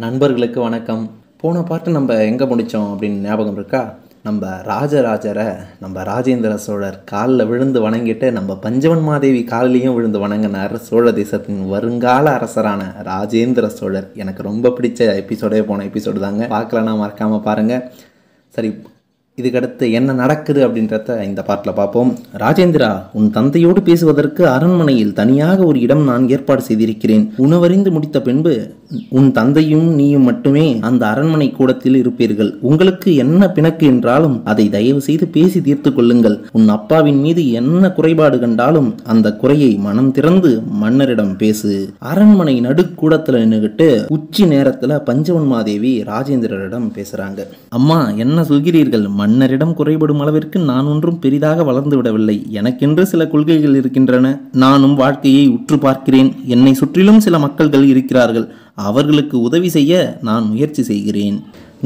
நண்பர்களுக்கு வணக்கம். போன பாட்டு நம்ம எங்கே முடித்தோம் அப்படின்னு ஞாபகம் இருக்கா? நம்ம ராஜராஜரை நம்ம ராஜேந்திர சோழர் காலில் விழுந்து வணங்கிட்டு நம்ம பஞ்சவன்மாதேவி காலிலையும் விழுந்து வணங்கினார். சோழ தேசத்தின் வருங்கால அரசரான ராஜேந்திர சோழர். எனக்கு ரொம்ப பிடிச்ச எபிசோடே போன எபிசோடு தாங்க. பார்க்கலன்னா மறக்காமல் பாருங்கள். சரி, இதுக்கடுத்து என்ன நடக்குது அப்படின்றத இந்த பாட்டில் பார்ப்போம். ராஜேந்திரா, உன் தந்தையோடு பேசுவதற்கு அரண்மனையில் தனியாக ஒரு இடம் நான் ஏற்பாடு செய்திருக்கிறேன். உணவறிந்து முடித்த பின்பு உன் தந்தையும் நீயும் மட்டுமே அந்த அரண்மனை கூடத்தில் இருப்பீர்கள். உங்களுக்கு என்ன பிணக்கு என்றாலும் அதை தயவு செய்து பேசி தீர்த்து கொள்ளுங்கள். உன் அப்பாவின் மீது என்ன குறைபாடு கண்டாலும் அந்த குறையை மனம் திறந்து மன்னரிடம் பேசு. அரண்மனை நடுக்கூடத்துல நின்றுகிட்டு உச்சி நேரத்துல பஞ்சவன்மாதேவி ராஜேந்திரரிடம் பேசுறாங்க. அம்மா, என்ன சொல்கிறீர்கள்? மன்னரிடம் குறைபடும் அளவிற்கு நான் ஒன்றும் பெரிதாக வளர்ந்து விடவில்லை. எனக்கென்று சில கொள்கைகள் இருக்கின்றன. நானும் வாழ்க்கையை உற்று பார்க்கிறேன். என்னை சுற்றிலும் சில மக்கள்கள் இருக்கிறார்கள். அவர்களுக்கு உதவி செய்ய நான் முயற்சி செய்கிறேன்.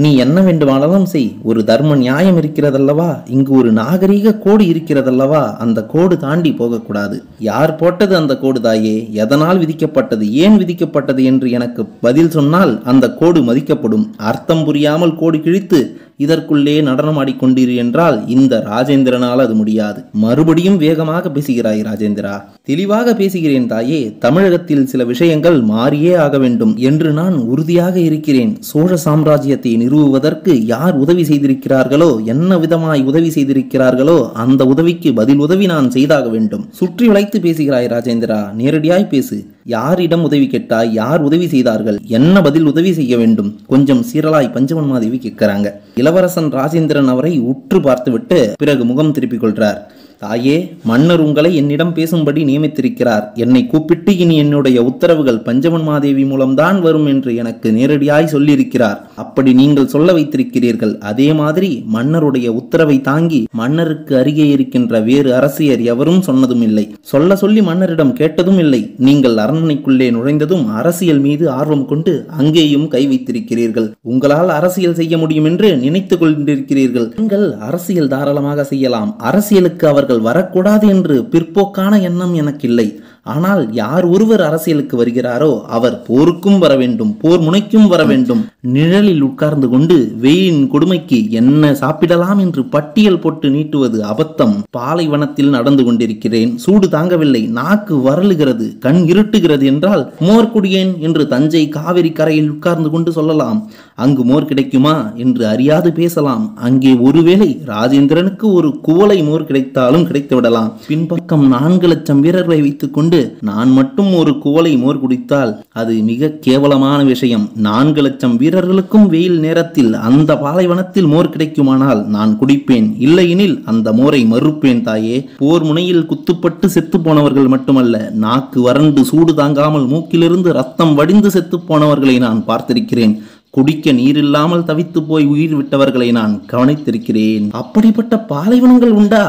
நீ என்ன வேண்டுமானாலும் செய். ஒரு தர்ம நியாயம் இருக்கிறதல்லவா? இங்கு ஒரு நாகரீக கோடு இருக்கிறதல்லவா? அந்த கோடு தாண்டி போகக்கூடாது. யார் போட்டது அந்த கோடு தாயே? எதனால் விதிக்கப்பட்டது? ஏன் விதிக்கப்பட்டது என்று எனக்கு பதில் சொன்னால் அந்த கோடு மதிக்கப்படும். அர்த்தம் புரியாமல் கோடு கிழித்து இதற்குள்ளே நடனமாடிக்கொண்டீர் என்றால் இந்த ராஜேந்திரனால் அது முடியாது. மறுபடியும் வேகமாக பேசுகிறாய் ராஜேந்திரா. தெளிவாக பேசுகிறேன் தாயே. தமிழகத்தில் சில விஷயங்கள் மாறியே ஆக வேண்டும் என்று நான் உறுதியாக இருக்கிறேன். சோழ சாம்ராஜ்யத்தை நிறுவுவதற்கு யார் உதவி செய்திருக்கிறார்களோ, என்ன விதமாய் உதவி செய்திருக்கிறார்களோ அந்த உதவிக்கு பதில் உதவி நான் செய்தாக வேண்டும். சுற்றி வளைத்து பேசுகிறாய் ராஜேந்திரா. நேரடியாய் பேசு. யாரிடம் உதவி கேட்டாய்? யார் உதவி செய்தார்கள்? என்ன பதில் உதவி செய்ய வேண்டும்? கொஞ்சம் சீரலாய் பஞ்சவன்மாதேவி கேட்கிறாங்க. இளவரசன் ராஜேந்திரன் அவரை உற்று பார்த்துவிட்டு பிறகு முகம் திருப்பிக் கொள்றார். தாயே, மன்னர் உங்களை என்னிடம் பேசும்படி நியமித்திருக்கிறார். என்னை கூப்பிட்டு இனி என்னுடைய உத்தரவுகள் பஞ்சவன்மாதேவி மூலம்தான் வரும் என்று எனக்கு நேரடியாய் சொல்லியிருக்கிறார். அப்படி நீங்கள் சொல்ல வைத்திருக்கிறீர்கள். அதே மாதிரி மன்னருடைய உத்தரவை தாங்கி மன்னருக்கு அருகே இருக்கின்ற வேறு அரசியர் எவரும் சொன்னதும் இல்லை. சொல்ல சொல்லி மன்னரிடம் கேட்டதும் இல்லை. நீங்கள் அரண்மனைக்குள்ளே நுழைந்ததும் அரசியல் மீது ஆர்வம் கொண்டு அங்கேயும் கை வைத்திருக்கிறீர்கள். உங்களால் அரசியல் செய்ய முடியும் என்று நினைத்துக் கொண்டிருக்கிறீர்கள். நீங்கள் அரசியல் தாராளமாக செய்யலாம். அரசியலுக்கு அவர்கள் வரக்கூடாது என்று பிற்போக்கான எண்ணம் எனக்கு இல்லை. ஆனால் யார் ஒருவர் அரசியலுக்கு வருகிறாரோ அவர் போருக்கும் வர வேண்டும், போர் முனைக்கும் வர வேண்டும். நிழலில் உட்கார்ந்து கொண்டு வெயிலின் கொடுமைக்கு என்ன சாப்பிடலாம் என்று பட்டியல் போட்டு நீட்டுவது அபத்தம். பாலைவனத்தில் நடந்து கொண்டிருக்கிறேன். சூடு தாங்கவில்லை. நாக்கு வரலுகிறது, கண் இருட்டுகிறது என்றால் மோர் குடியேன் என்று தஞ்சை காவிரி கரையில் உட்கார்ந்து கொண்டு சொல்லலாம். அங்கு மோர் கிடைக்குமா என்று அறியாது பேசலாம். அங்கே ஒருவேளை ராஜேந்திரனுக்கு ஒரு குவளை மோர் கிடைத்தாலும் கிடைத்து விடலாம். பின்பக்கம் 4 லட்சம் வீரர்களை வைத்துக் கொண்டு நான் மட்டும் ஒரு குவளை மோர் குடித்தால் அது மிக கேவலமான விஷயம். 4 லட்சம் வீரர்களுக்கும் வெயில் நேரத்தில் அந்த பாலைவனத்தில் மோர் கிடைக்குமானால் நான் குடிப்பேன். இல்லையெனில் அந்த மோரை மறுப்பேன் தாயே. போர் முனையில் குத்துப்பட்டு செத்து போனவர்கள் மட்டுமல்ல, நாக்கு வறண்டு சூடு தாங்காமல் மூக்கிலிருந்து ரத்தம் வடிந்து செத்து போனவர்களை நான் பார்த்திருக்கிறேன். குடிக்க நீரில்லாமல் தவித்து போய் உயிர் விட்டவர்களை நான் கவனித்திருக்கிறேன். அப்படிப்பட்ட பாலைவனங்கள் உண்டா?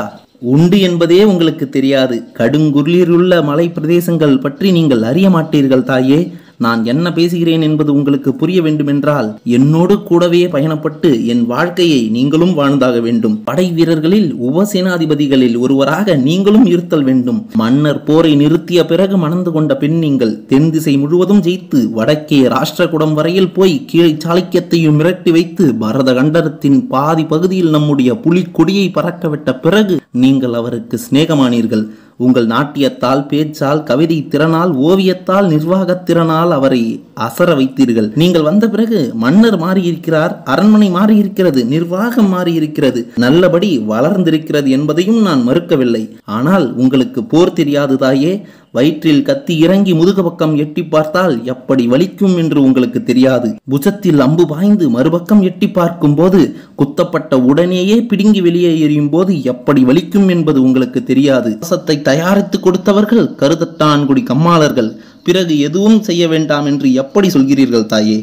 உண்டு என்பதே உங்களுக்கு தெரியாது. கடுங்குளிருள்ள மலை பிரதேசங்கள் பற்றி நீங்கள் அறிய மாட்டீர்கள் தாயே. நான் என்ன பேசுகிறேன் என்பது உங்களுக்கு புரிய வேண்டுமென்றால் என்னோடு கூடவே பயணப்பட்டு என் வாழ்க்கையை நீங்களும் வாழ்ந்தாக வேண்டும். படை வீரர்களில் உபசேனாதிபதிகளில் ஒருவராக நீங்களும் இருத்தல் வேண்டும். மன்னர் போரை நிறுத்திய பிறகு மணந்து கொண்ட பெண் நீங்கள். தென் திசை முழுவதும் ஜெயித்து வடக்கே ராஷ்டிரகுடம் வரையில் போய் கீழே சாளுக்கியத்தையும் மிரட்டி வைத்து பரத கண்டத்தின் பாதி பகுதியில் நம்முடைய புலிக்கொடியை பறக்கவிட்ட பிறகு நீங்கள் அவருக்கு சிநேகமானீர்கள். உங்கள் நாட்டியத்தால், பேச்சால், கவிதை திறனால், ஓவியத்தால், நிர்வாகத் திறனால் அவரை அசர வைத்தீர்கள். நீங்கள் வந்த பிறகு மன்னர் மாறியிருக்கிறார், அரண்மனை மாறியிருக்கிறது, நிர்வாகம் மாறியிருக்கிறது, நல்லபடி வளர்ந்திருக்கிறது என்பதையும் நான் மறுக்கவில்லை. ஆனால் உங்களுக்கு போர் தெரியாது தாயே. வயிற்றில் கத்தி இறங்கி முதுகு பக்கம் எட்டி பார்த்தால் எப்படி வலிக்கும் என்று உங்களுக்கு தெரியாது. புஜத்தில் அம்பு பாய்ந்து மறுபக்கம் எட்டி பார்க்கும் போது குத்தப்பட்ட உடனேயே பிடுங்கி வெளியே எறியும் போது எப்படி வலிக்கும் என்பது உங்களுக்கு தெரியாது. ரசத்தை தயாரித்து கொடுத்தவர்கள் கருதட்டான்குடி கம்மாளர்கள். பிறகு எதுவும் செய்ய வேண்டாம் என்று எப்படி சொல்கிறீர்கள் தாயே?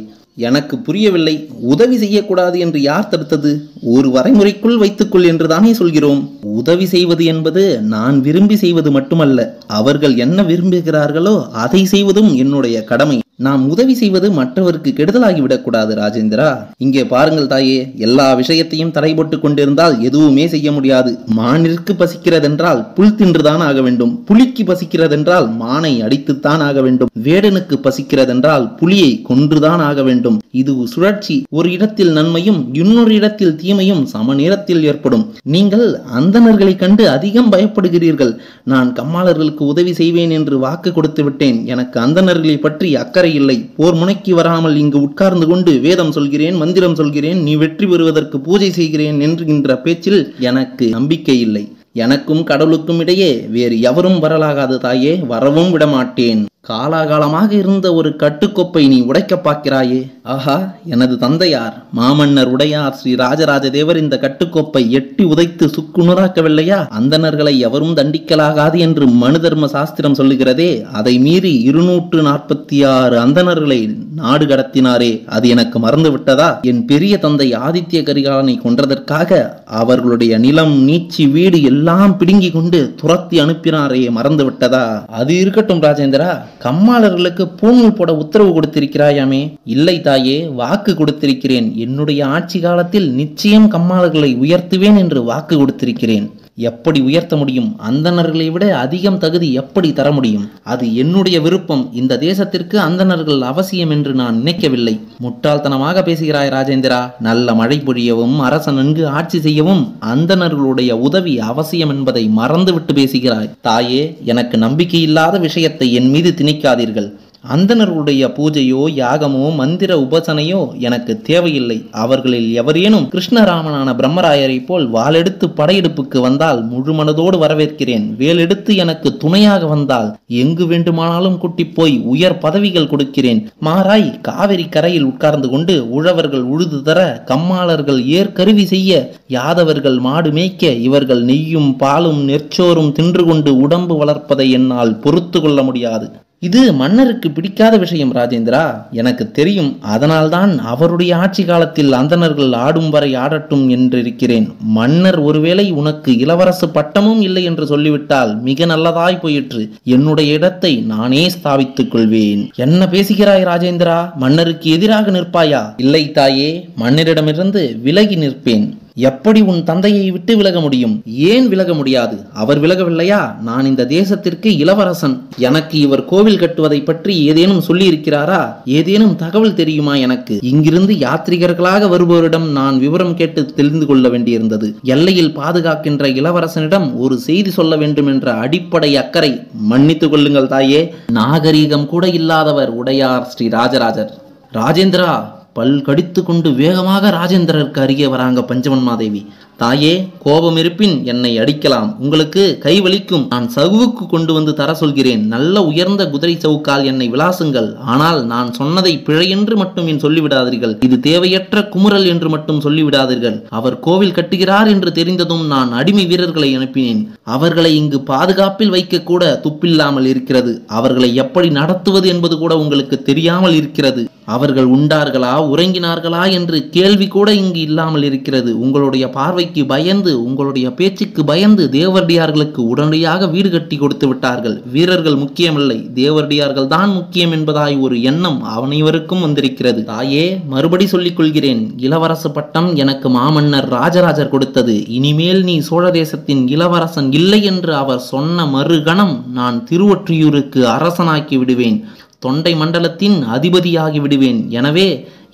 எனக்கு புரியவில்லை. உதவி செய்யக்கூடாது என்று யார் தடுத்தது? ஒரு வரைமுறைக்குள் வைத்துக்கொள் என்று தானே சொல்கிறோம். உதவி செய்வது என்பது நான் விரும்பி செய்வது மட்டுமல்ல, அவர்கள் என்ன விரும்புகிறார்களோ அதை செய்வதும் என்னுடைய கடமை. நாம் உதவி செய்வது மற்றவருக்கு கெடுதலாகிவிடக்கூடாது ராஜேந்திரா. இங்கே பாருங்கள் தாயே, எல்லா விஷயத்தையும் தடைபட்டு கொண்டிருந்தால் எதுவுமே செய்ய முடியாது. மானிற்கு பசிக்கிறதென்றால் புல் தின்றுதான் ஆக வேண்டும். புலிக்கு பசிக்கிறதென்றால் மானை அடித்துத்தான் ஆக வேண்டும். வேடனுக்கு பசிக்கிறதென்றால் புலியை கொன்றுதான் ஆக வேண்டும். இது சுழற்சி. ஒரு இடத்தில் நன்மையும் இன்னொரு இடத்தில் தீமையும் சம நேரத்தில் ஏற்படும். நீங்கள் அந்தணர்களை கண்டு அதிகம் பயப்படுகிறீர்கள். நான் கம்மாளர்களுக்கு உதவி செய்வேன் என்று வாக்கு கொடுத்து விட்டேன். எனக்கு அந்தணர்களை பற்றி அக்கறை இல்லை. போர் முனைக்கு வராமல் இங்கு உட்கார்ந்து கொண்டு வேதம் சொல்கிறேன், மந்திரம் சொல்கிறேன், நீ வெற்றி பெறுவதற்கு பூஜை செய்கிறேன் என்கின்ற பேச்சில் எனக்கு நம்பிக்கை இல்லை. எனக்கும் கடவுளுக்கும் இடையே வேறு எவரும் வரலாகாது தாயே, வரவும் விடமாட்டேன். காலாகாலமாக இருந்த ஒரு கட்டுக்கோப்பை நீ உடைக்க பார்க்கிறாயே. ஆஹா, எனது தந்தையார் மாமன்னர் உடையார் ஸ்ரீ ராஜராஜ தேவர் இந்த கட்டுக்கோப்பை எட்டி உதைத்து சுக்குநூறாக்கவில்லையா? அந்தணர்களை எவரும் தண்டிக்கலாகாது என்று மனு தர்ம சாஸ்திரம் சொல்லுகிறதே, அதை மீறி 246 அந்தணர்களை நாடு கடத்தினாரே, அது எனக்கு மறந்து விட்டதா? என் பெரிய தந்தை ஆதித்ய கரிகாலனை கொன்றதற்காக அவர்களுடைய நிலம், நீச்சி, வீடு எல்லாம் பிடுங்கி கொண்டு துரத்தி அனுப்பினாரே, மறந்து விட்டதா? அது இருக்கட்டும் ராஜேந்திரா, கம்மாளர்களுக்கு பூணூல் போட உத்தரவு கொடுத்திருக்கிறாயாமே? இல்லை தாயே, வாக்கு கொடுத்திருக்கிறேன். என்னுடைய ஆட்சி காலத்தில் நிச்சயம் கம்மாளர்களை உயர்த்துவேன் என்று வாக்கு கொடுத்திருக்கிறேன். எப்படி உயர்த்த முடியும்? அந்தணர்களை விட அதிகம் தகுதி எப்படி தர முடியும்? அது என்னுடைய விருப்பம். இந்த தேசத்திற்கு அந்தணர்கள் அவசியம் என்று நான் நினைக்கவில்லை. முட்டாள்தனமாக பேசுகிறாய் ராஜேந்திரா. நல்ல மழை பொழியவும் அரசன் நன்கு ஆட்சி செய்யவும் அந்தணர்களுடைய உதவி அவசியம் என்பதை மறந்துவிட்டு பேசுகிறாய். தாயே, எனக்கு நம்பிக்கை இல்லாத விஷயத்தை என் மீது திணிக்காதீர்கள். அந்தணர்களுடைய பூஜையோ யாகமோ மந்திர உபசனையோ எனக்கு தேவையில்லை. அவர்களில் எவரேனும் கிருஷ்ணராமனான பிரம்மராயரை போல் வாளெடுத்து படையெடுப்புக்கு வந்தால் முழு மனதோடு வரவேற்கிறேன். வேலெடுத்து எனக்கு துணையாக வந்தால் எங்கு வேண்டுமானாலும் கூட்டி போய் உயர் பதவிகள் கொடுக்கிறேன். மாறாய் காவிரி கரையில் உட்கார்ந்து கொண்டு உழவர்கள் உழுது தர, கம்மாளர்கள் ஏற்கருவி செய்ய, யாதவர்கள் மாடு மேய்க்க, இவர்கள் நெய்யும் பாலும் நெற்சோறும் தின்று கொண்டு உடம்பு வளர்ப்பதை என்னால் பொறுத்து கொள்ள முடியாது. இது மன்னருக்கு பிடிக்காத விஷயம் ராஜேந்திரா, எனக்கு தெரியும். அதனால்தான் அவருடைய ஆட்சி காலத்தில் அந்தணர்கள் ஆடும் வரை ஆடட்டும் என்றிருக்கிறேன். மன்னர் ஒருவேளை உனக்கு இளவரசு பட்டமும் இல்லை என்று சொல்லிவிட்டால் மிக நல்லதாய் போயிற்று. என்னுடைய இடத்தை நானே ஸ்தாபித்துக் கொள்வேன். என்ன பேசுகிறாய் ராஜேந்திரா? மன்னருக்கு எதிராக நிற்பாயா? இல்லை தாயே, மன்னரிடமிருந்து விலகி நிற்பேன். எப்படி உன் தந்தையை விட்டு விலக முடியும்? ஏன் விலக முடியாது? அவர் விலகவில்லையா? நான் இந்த தேசத்திற்கு இளவரசன். எனக்கு இவர் கோவில் கட்டுவதை பற்றி ஏதேனும் சொல்லி இருக்கிறாரா? ஏதேனும் தகவல் தெரியுமா எனக்கு? இங்கிருந்து யாத்ரிகர்களாக வருபவரிடம் நான் விவரம் கேட்டு தெரிந்து கொள்ள வேண்டியிருந்தது. எல்லையில் பாதுகாக்கின்ற இளவரசனிடம் ஒரு செய்தி சொல்ல வேண்டும் என்ற அடிப்படை அக்கறை. மன்னித்துக் கொள்ளுங்கள் தாயே, நாகரீகம் கூட இல்லாதவர் உடையார் ஸ்ரீ ராஜராஜர். ராஜேந்திரா, பல் கடித்து கொண்டு வேகமாக ராஜேந்திரருக்கு அருகே வராங்க பஞ்சவன்மாதேவி. தாயே, கோபம் இருப்பின் என்னை அடிக்கலாம். உங்களுக்கு கை வலிக்கும். நான் சவுக்கு கொண்டு வந்து தர சொல்கிறேன். நல்ல உயர்ந்த குதிரை சவுக்கால் என்னை விளாசுங்கள். ஆனால் நான் சொன்னதை பிழையென்று மட்டும் சொல்லிவிடாதீர்கள். இது தேவையற்ற குமுறல் என்று மட்டும் சொல்லிவிடாதீர்கள். அவர் கோவில் கட்டுகிறார் என்று தெரிந்ததும் நான் அடிமை வீரர்களை அனுப்பினேன். அவர்களை இங்கு பாதுகாப்பில் வைக்க கூட துப்பில்லாமல் இருக்கிறது. அவர்களை எப்படி நடத்துவது என்பது கூட உங்களுக்கு தெரியாமல் இருக்கிறது. அவர்கள் உண்டார்களா உறங்கினார்களா என்று கேள்வி கூட இங்கு இல்லாமல் இருக்கிறது. உங்களுடைய பார்வைக்கு பயந்து, உங்களுடைய பேச்சுக்கு பயந்து தேவரடியார்களுக்கு உடனடியாக வீடு கட்டி கொடுத்து விட்டார்கள். வீரர்கள் முக்கியமில்லை, தேவரடியார்கள் தான் முக்கியம் என்பதாய் ஒரு எண்ணம் அனைவருக்கும் வந்திருக்கிறது. தாயே, மறுபடி சொல்லிக் கொள்கிறேன், இளவரசு பட்டம் எனக்கு மாமன்னர் ராஜராஜர் கொடுத்தது. இனிமேல் நீ சோழ தேசத்தின் இளவரசன் இல்லை என்று அவர் சொன்ன மறுகணம் நான் திருவொற்றியூருக்கு அரசனாக்கி விடுவேன். தொண்டை மண்டலத்தின் அதிபதியாகி விடுவேன். எனவே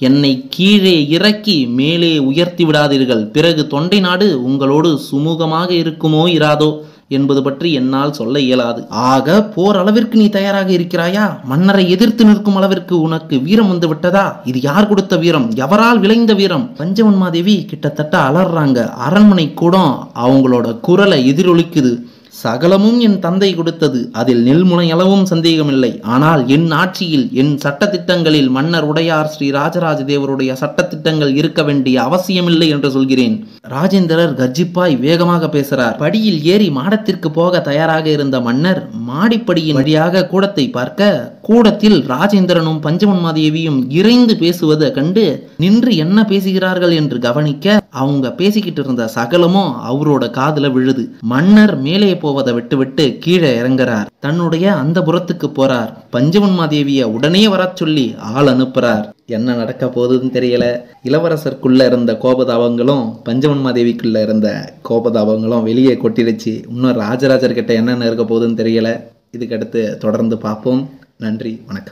என்னை கீழே இறக்கி மேலே உயர்த்தி விடாதீர்கள். பிறகு தொண்டை நாடு உங்களோடு சுமூகமாக இருக்குமோ இராதோ என்பது பற்றி என்னால் சொல்ல இயலாது. ஆக போர் அளவிற்கு நீ தயாராக இருக்கிறாயா? மன்னரை எதிர்த்து நிற்கும் அளவிற்கு உனக்கு வீரம் வந்து விட்டதா? இது யார் கொடுத்த வீரம்? எவரால் விளைந்த வீரம்? பஞ்சவன்மாதேவி கிட்டத்தட்ட அலறாங்க. அரண்மனை கூட அவங்களோட குரலை எதிரொலிக்குது. சகலமும் என் தந்தை கொடுத்தது, அதில் நெல்முனை அளவும் சந்தேகமில்லை. ஆனால் என் ஆட்சியில், என் சட்டத்திட்டங்களில் மன்னர் உடையார் ஸ்ரீ ராஜராஜ தேவருடைய சட்டத்திட்டங்கள் இருக்க வேண்டிய அவசியமில்லை என்று சொல்கிறேன். ராஜேந்திரர் கர்ஜிப்பாய் வேகமாக பேசுறார். படியில் ஏறி மாடத்திற்கு போக தயாராக இருந்த மன்னர் மாடிப்படியின் வழியாக கூடத்தை பார்க்க, கூடத்தில் ராஜேந்திரனும் பஞ்சவன்மாதேவியும் இறைந்து பேசுவதை கண்டு நின்று என்ன பேசுகிறார்கள் என்று கவனிக்க, அவங்க பேசிக்கிட்டு இருந்த சகலமும் அவரோட காதுல விழுது. மன்னர் மேலே போக போவதை விட்டு கீழே இறங்குறார். தன்னுடைய அந்த புறத்துக்கு போறார். பஞ்சவன்மாதேவிய உடனே வர சொல்லி ஆள் அனுப்புறார். என்ன நடக்க போகுதுன்னு தெரியல. இளவரசருக்குள்ள இருந்த கோபதாபங்களும் பஞ்சவன்மாதேவிக்குள்ள இருந்த கோபதாபங்களும் வெளியே கொட்டிடுச்சு. இன்னும் ராஜராஜர்கிட்ட என்னென்ன இருக்க போகுதுன்னு தெரியல. இதுக்கடுத்து தொடர்ந்து பார்ப்போம். நன்றி, வணக்கம்.